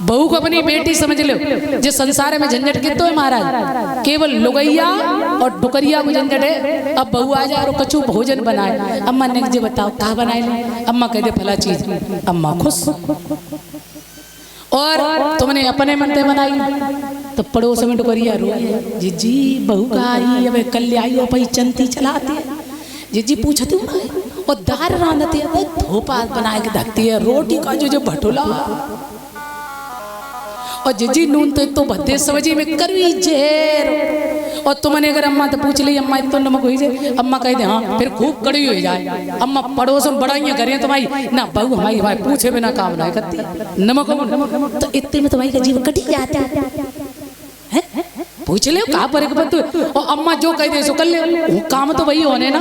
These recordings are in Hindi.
बहू को अपनी बेटी समझ लो। जो संसार में झंझट कितो है महाराज, केवल लुगैया और डुकरिया को झंझट है। अब बहू आ जाए और कछु भोजन बनाए, अम्मा ने जे बताओ कहा बनाए ले, अम्मा कह दे फला चीज, अम्मा खुश। और तुमने अपने मन से बनाई तो पड़ोस में डुकरिया रो, जीजी बहू का आई अब कल आई हो पई चंती चलाती है, जीजी पूछती हूँ और दार रांधती है, धोपा बना के धकती है, रोटी का जो भटूला और जीजी नून तो भद्दे सब्जी में करवी जेर। और तुमने अगर अम्मा तो पूछ ली अम्मा इतना नमक हुई जाए, अम्मा कह दे हाँ फिर खूब कड़ी हो जाए। अम्मा पड़ोस में बड़ाइयाँ करें तुम्हारी ना बहू हमारी भाई पूछे बिना काम ना करती नमक तो इतने में तुम्हारी का जीव कटी जाता है। पूछ ले कहा पर एक बात, और अम्मा जो कह दे सो कर ले, वो काम तो वही होने ना।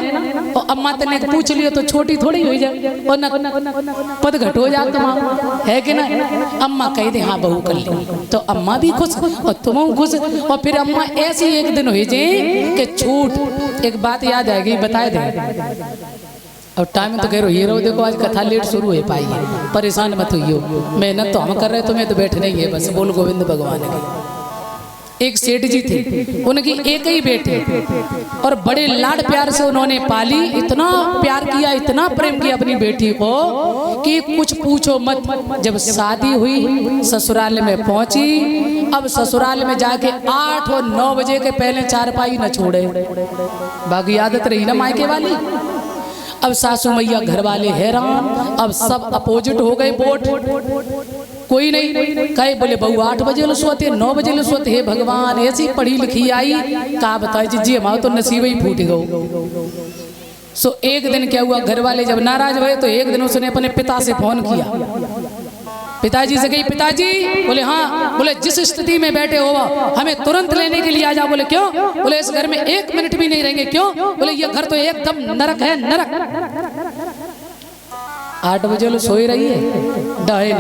और अम्मा तने पूछ लियो तो छोटी थोड़ी हो जाए और ना पद घट हो जाए तुम है कि ना। अम्मा कह दे हाँ बहू कर ले तो अम्मा भी खुश और तुम खुश। और फिर अम्मा ऐसी एक दिन हो जाए कि छूट एक बात याद आएगी बताए दे। और टाइम तो कह रहे हो देखो आज कथा लेट शुरू हो पाई है, परेशान मत हुई, मेहनत तो हम कर रहे तुम्हें तो बैठने ही है बस। बोल गोविंद भगवान की। एक सेठ जी थे, उनकी एक ही बेटी और बड़े लाड प्यार से उन्होंने पाली, इतना प्यार किया इतना प्रेम किया अपनी बेटी को कि कुछ पूछो मत। जब शादी हुई ससुराल में पहुंची, अब ससुराल में जाके 8 और 9 बजे के पहले चारपाई न छोड़े, बाकी आदत रही ना मायके वाली। अब सासू मैया घर वाले हैरान, अब सब अपोजिट हो गए वोट, कोई नहीं कहे बोले बहू 8 बजे लो सोते 9 बजे लो सोते, हे भगवान ऐसी पढ़ी लिखी आई कहा बताए जी हमारा तो नसीब ही फूट गो। सो एक दिन क्या हुआ, घर वाले जब नाराज हुए तो एक दिन उसने अपने पिता से फोन किया, पिताजी से गई, पिताजी बोले हाँ, बोले जिस स्थिति में बैठे हो हमें तुरंत लेने के लिए आ जाओ। बोले क्यों? बोले इस घर में 1 मिनट भी नहीं रहेंगे। क्यों? बोले ये घर तो एकदम नरक है नरक। 8 बजे लो सोई रही है डाहे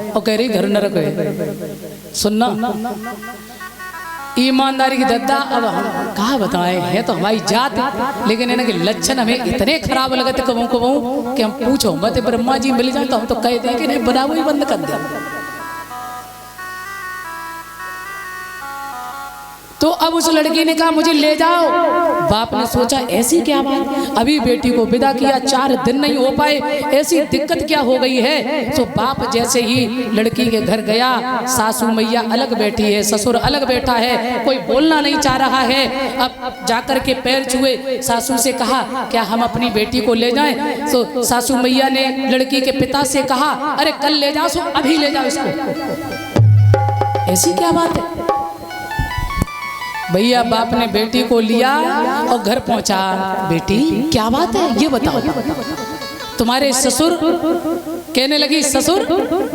और कह रही घर नरक है। सुनना ईमानदारी की दद्दा, अब हम कहा बताएं है तो हमारी जात, लेकिन इन्हें के लक्षण हमें इतने खराब लगते कबू कबू कि हम पूछो मत ब्रह्मा जी मिल जाए तो हम तो कह दें कि नहीं बनाओ ही बंद कर दे। तो अब उस लड़की ने कहा मुझे ले जाओ। बाप ने सोचा ऐसी क्या बात, अभी बेटी को विदा किया 4 दिन नहीं हो पाए, ऐसी दिक्कत क्या हो गई है। तो बाप जैसे ही लड़की के घर गया, सासू मैया अलग बैठी है, ससुर अलग बैठा है, कोई बोलना नहीं चाह रहा है। अब जाकर के पैर छुए, सासू से कहा क्या हम अपनी बेटी को ले जाएं। तो सासू मैया ने लड़की के पिता से कहा अरे कल ले जाओ, सो अभी ले जाओ इसको। ऐसी क्या बात है भैया। बाप ने बेटी को लिया और घर पहुंचा, बेटी क्या बात है ये बताओ। तुम्हारे ससुर, कहने लगी ससुर,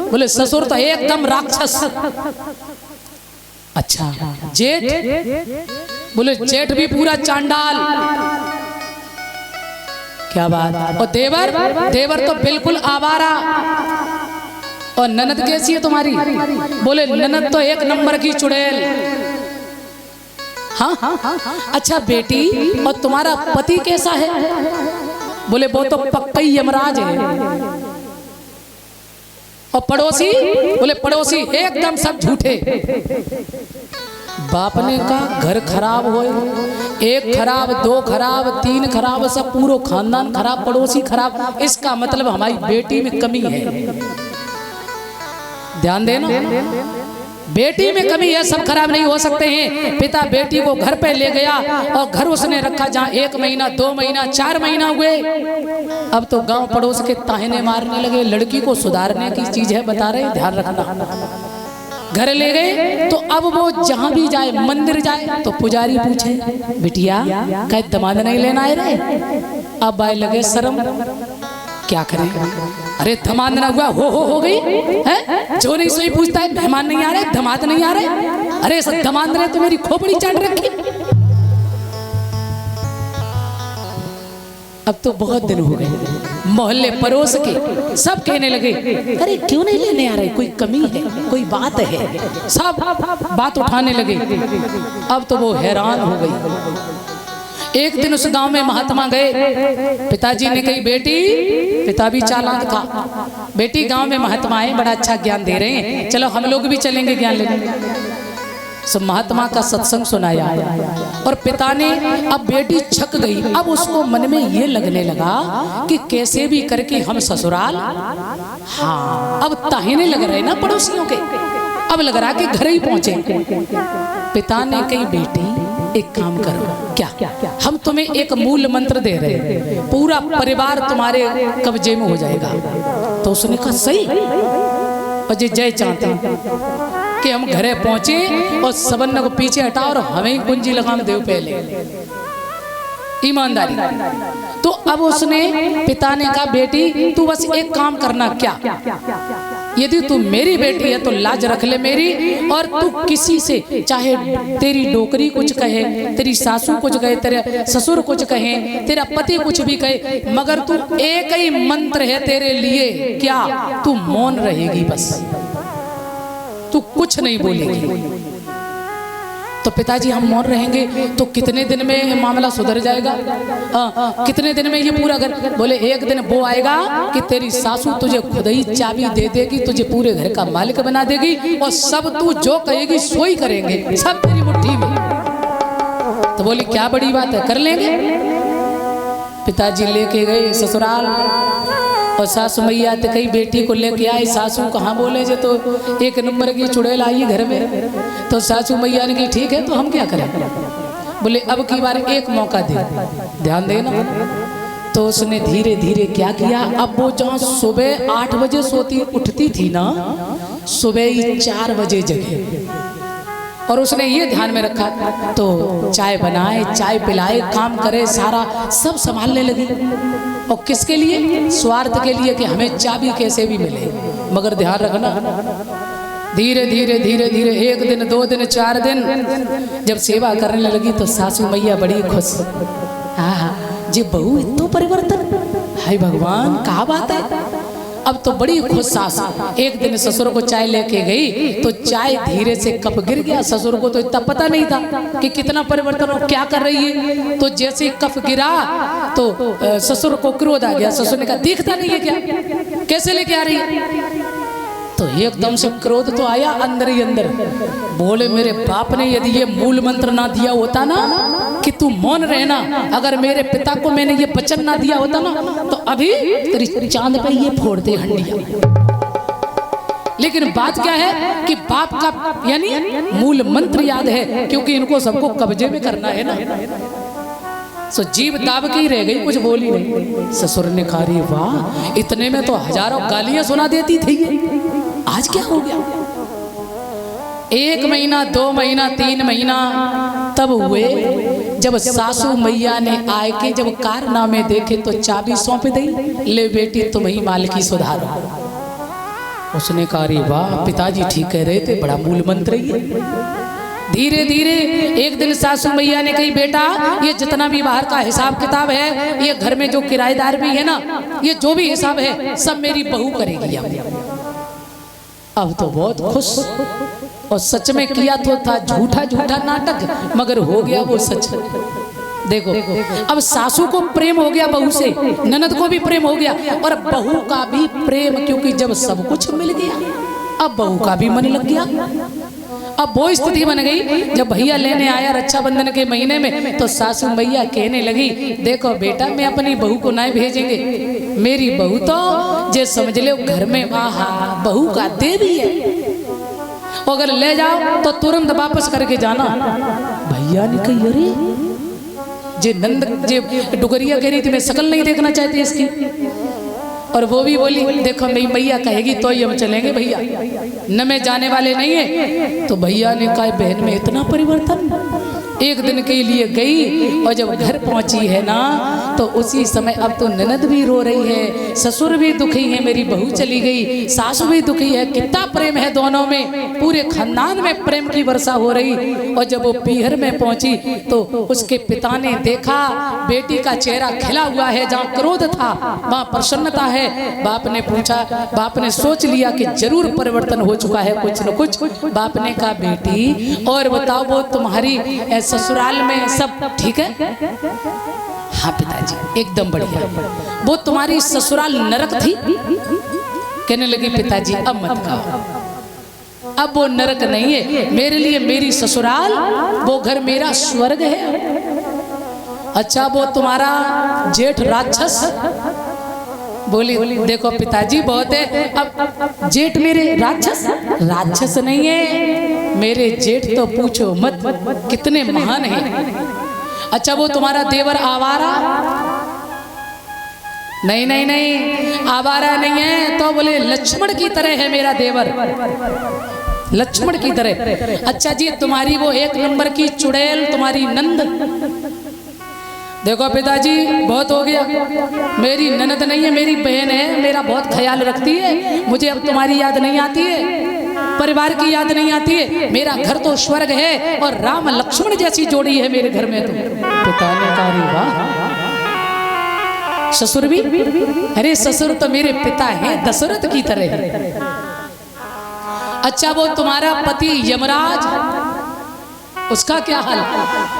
बोले ससुर तो एकदम राक्षस। अच्छा जेठ, बोले जेठ भी पूरा चांडाल। क्या बात। और देवर, देवर तो बिल्कुल आवारा। और ननद कैसी है तुम्हारी? बोले ननद तो 1 नंबर की चुड़ैल। हाँ अच्छा बेटी और तुम्हारा पति कैसा है? बोले वो तो पक्का ही यमराज है। और पड़ोसी? बोले पड़ोसी एकदम सब झूठे। बाप ने कहा घर खराब हो, 1 खराब 2 खराब 3 खराब, सब पूरा खानदान खराब, पड़ोसी खराब। इसका मतलब हमारी बेटी में कमी है। ध्यान देना बेटी में कमी है, सब खराब नहीं हो सकते हैं। पिता बेटी को घर पे ले गया और घर उसने रखा जहाँ 1 महीना 2 महीना 4 महीना हुए। अब तो गांव पड़ोस के ताहने मारने लगे, लड़की को सुधारने की चीज है बता रहे, ध्यान रखना। घर ले गए तो अब वो जहाँ भी जाए, मंदिर जाए तो पुजारी पूछे बिटिया कह दमाद नहीं लेना है रे। अब आए लगे शर्म, क्या करें, अरे धमाद ना हुआ हो गई है। जो नहीं सोई पूछता है मेहमान नहीं आ रहे, धमाद नहीं आ रहे, अरे सब धमाद रहे तो मेरी खोपड़ी चाट रखी। अब तो बहुत दिन हो गए, मोहल्ले पड़ोस के सब कहने लगे अरे क्यों नहीं लेने आ रहे, कोई कमी है, कोई बात है, सब बात उठाने लगे। अब तो वो हैरान हो गई। एक दिन उस गांव में महात्मा गए, पिताजी ने कही बेटी, पिता भी चालाक था, बेटी गांव में महात्मा है, बड़ा अच्छा ज्ञान दे रहे हैं, चलो हम लोग भी चलेंगे ज्ञान लेने। सब महात्मा का सत्संग सुनाया और पिता ने, अब बेटी छक गई, अब उसको मन में ये लगने लगा कि कैसे भी करके हम ससुराल, हाँ अब ताहिने लग रहे ना पड़ोसियों के, अब लग रहा कि घर ही पहुंचे। पिता ने कही बेटी एक काम करो, क्या हम तुम्हें एक मूल मंत्र दे रहे हैं, पूरा परिवार तुम्हारे कब्जे में हो जाएगा। तो उसने कहा सही, और जय चाहते कि हम घरे पहुंचे और सबन को पीछे हटाओ और हमें ही कुंजी लगाम दे पहले, ईमानदारी। तो अब उसने, पिता ने कहा बेटी तू बस एक काम करना, क्या, यदि तू मेरी बेटी है तो लाज रख ले मेरी, और तू किसी से, चाहे तेरी डोकरी कुछ कहे, तेरी सासू कुछ कहे, तेरे ससुर कुछ कहे, तेरा पति कुछ भी कहे, मगर तू एक ही मंत्र है तेरे लिए, क्या, तू मौन रहेगी, बस तू कुछ नहीं बोलेगी। तो पिताजी हम मौन रहेंगे तो कितने दिन में मामला सुधर जाएगा, कितने दिन में ये पूरा घर, बोले एक दिन वो आएगा कि तेरी सासू तुझे खुद ही चाबी दे देगी, तुझे पूरे घर का मालिक बना देगी और सब तू जो कहेगी सो ही करेंगे, सब तेरी मुट्ठी में। तो बोली क्या बड़ी बात है, कर लेंगे। पिताजी लेके गए ससुराल और सासू मैया तो कई बेटी को लेके आई, सासू कहाँ बोले जे तो एक नंबर की चुड़ैल आई घर में। तो सासू मैया ने कही ठीक है तो हम क्या करें, बोले अब की बार एक मौका दे, ध्यान देना। तो उसने धीरे धीरे क्या किया, अब वो जहाँ सुबह 8 बजे सोती उठती थी ना, सुबह ही 4 बजे जगे, और उसने ये ध्यान में रखा तो चाय बनाए, चाय पिलाए, काम करे, सारा सब संभालने लगी। और किसके लिए, स्वार्थ के लिए कि हमें चाबी कैसे भी मिले। मगर ध्यान रखना, धीरे धीरे धीरे धीरे 1 दिन 2 दिन 4 दिन जब सेवा करने लगी तो सासू मैया बड़ी खुश, हाँ जी बहू इतना परिवर्तन, हाय भगवान क्या बात है। अब तो बड़ी खुश सास, एक दिन ससुर को चाय लेके गई तो चाय धीरे से कप गिर गया, ससुर को तो इतना पता नहीं था कि कितना परिवर्तन हो, क्या कर रही है। तो जैसे कप गिरा तो ससुर को क्रोध आ गया, ससुर ने कहा देखता नहीं है क्या, कैसे लेके आ रही है। तो एकदम से क्रोध तो आया अंदर ही अंदर, बोले मेरे बाप ने यदि ये मूल मंत्र ना दिया होता ना कि तू मौन रहना, अगर मेरे पिता को मैंने ये वचन ना दिया होता ना तो अभी तेरी चांद पे ये फोड़ दे हंडिया। लेकिन बात क्या है कि बाप का यानी मूल मंत्र याद है, क्योंकि इनको सबको कब्जे में करना है ना। सो जीव दाब के ही रह गई, कुछ बोली नहीं। ससुर ने कहा रे वाह, इतने में तो हजारों गालियां सुना देती थी, आज क्या हो गया। 1 महीना 2 महीना 3 महीना तब हुए जब सासू मैया ने आए के जब कारनामे देखे तो चाबी सौंप दी, ले बेटी तुम ही मालकी सुधारो। उसने कहा रे वाह, पिताजी ठीक कह रहे थे, बड़ा मूल मंत्र ही। धीरे धीरे एक दिन सासू मैया ने कही बेटा ये जितना भी बाहर का हिसाब किताब है, ये घर में जो किराएदार भी है ना, ये जो भी हिसाब है सब मेरी बहू करेगी। अब तो बहुत खुश, और सच में किया तो था झूठा झूठा नाटक, मगर हो गया वो सच। देखो अब सासू को प्रेम हो गया बहू से, ननद को भी प्रेम हो गया, और बहू का भी प्रेम, क्योंकि जब सब कुछ मिल गया अब बहू का भी मन लग गया। अब वो स्थिति बन गई जब भैया लेने आया रक्षाबंधन के महीने में तो सासू मैया कहने लगी देखो बेटा मैं अपनी बहू को नहीं भेजेंगे, मेरी बहू तो जे समझ ले घर में आहा बहू का देवी है, अगर ले जाओ तो तुरंत वापस करके जाना। भैया ने कही अरे जे नंद जे डुगरिया कह रही थी मैं शकल नहीं देखना चाहती इसकी, और वो भी बोली देखो मेरी मैया कहेगी तो ही हम चलेंगे भैया, न मैं जाने वाले नहीं है। तो भैया ने कहा बहन में इतना परिवर्तन। एक दिन के लिए गई और जब घर पहुंची है ना तो उसी समय अब तो ननद भी रो रही है, ससुर भी दुखी है, मेरी बहू चली गई, सासू भी दुखी है, कितना प्रेम है दोनों में, पूरे खानदान में प्रेम की वर्षा हो रही। और जब वो पीहर में पहुंची तो उसके पिता ने देखा बेटी का चेहरा खिला हुआ है, जहाँ क्रोध था वहाँ प्रसन्नता है। बाप ने पूछा, बाप ने सोच लिया कि जरूर परिवर्तन हो चुका है कुछ न कुछ। बाप ने कहा बेटी और बताओ वो तुम्हारी ससुराल में सब ठीक है? हाँ पिताजी एकदम बढ़िया। वो तुम्हारी ससुराल नरक थी? कहने लगी पिताजी अब मत कहो, अब वो नरक नहीं है मेरे लिए, मेरी ससुराल वो घर मेरा स्वर्ग है। अच्छा वो तुम्हारा जेठ राक्षस? बोली देखो पिताजी बहुत है, अब जेठ मेरे राक्षस? राक्षस नहीं है मेरे जेठ तो पूछो मत कितने महान हैं। अच्छा वो तुम्हारा देवर आवारा? नहीं नहीं नहीं आवारा नहीं है। तो बोले लक्ष्मण की तरह है मेरा देवर, लक्ष्मण की तरह। अच्छा जी तुम्हारी वो एक नंबर की चुड़ैल तुम्हारी नंद? देखो पिताजी बहुत हो गया, मेरी ननद नहीं है मेरी बहन है, मेरा बहुत ख्याल रखती है, मुझे अब तुम्हारी याद नहीं आती है, परिवार की याद नहीं आती है, मेरा घर तो स्वर्ग है और राम लक्ष्मण जैसी जोड़ी है मेरे घर में। तो पिता ने कहा वाह ससुर भी? अरे ससुर तो मेरे पिता हैं दशरथ की तरह है। अच्छा वो तुम्हारा पति यमराज, उसका क्या हाल?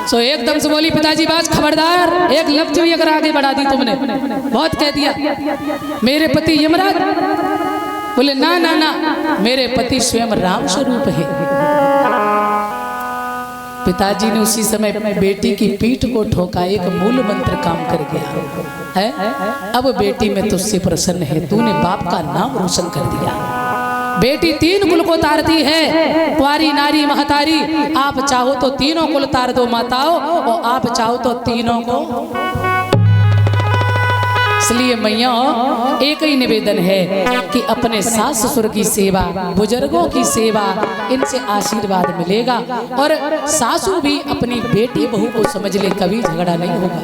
सो एकदम से बोली पिताजी बात खबरदार, एक लफ्ज भी अगर आगे बढ़ा दी तुमने बहुत कह दिया। मेरे पति यमराज? बोले ना ना ना मेरे पति स्वयं राम स्वरूप है। पिताजी ने उसी समय बेटी की पीठ को ठोका, एक मूल मंत्र काम कर गया है। अब बेटी में तुझसे प्रसन्न है, तूने बाप का नाम रोशन कर दिया। बेटी तीन कुल को तारती है, कुंवारी नारी महतारी, आप चाहो तो तीनों कुल तार दो माताओं, और आप चाहो तो तीनों को। इसलिए मैया एक ही निवेदन है कि अपने सास ससुर की सेवा, बुजुर्गों की सेवा, इनसे आशीर्वाद मिलेगा। और सासू भी अपनी बेटी बहू को समझ ले, कभी झगड़ा नहीं होगा।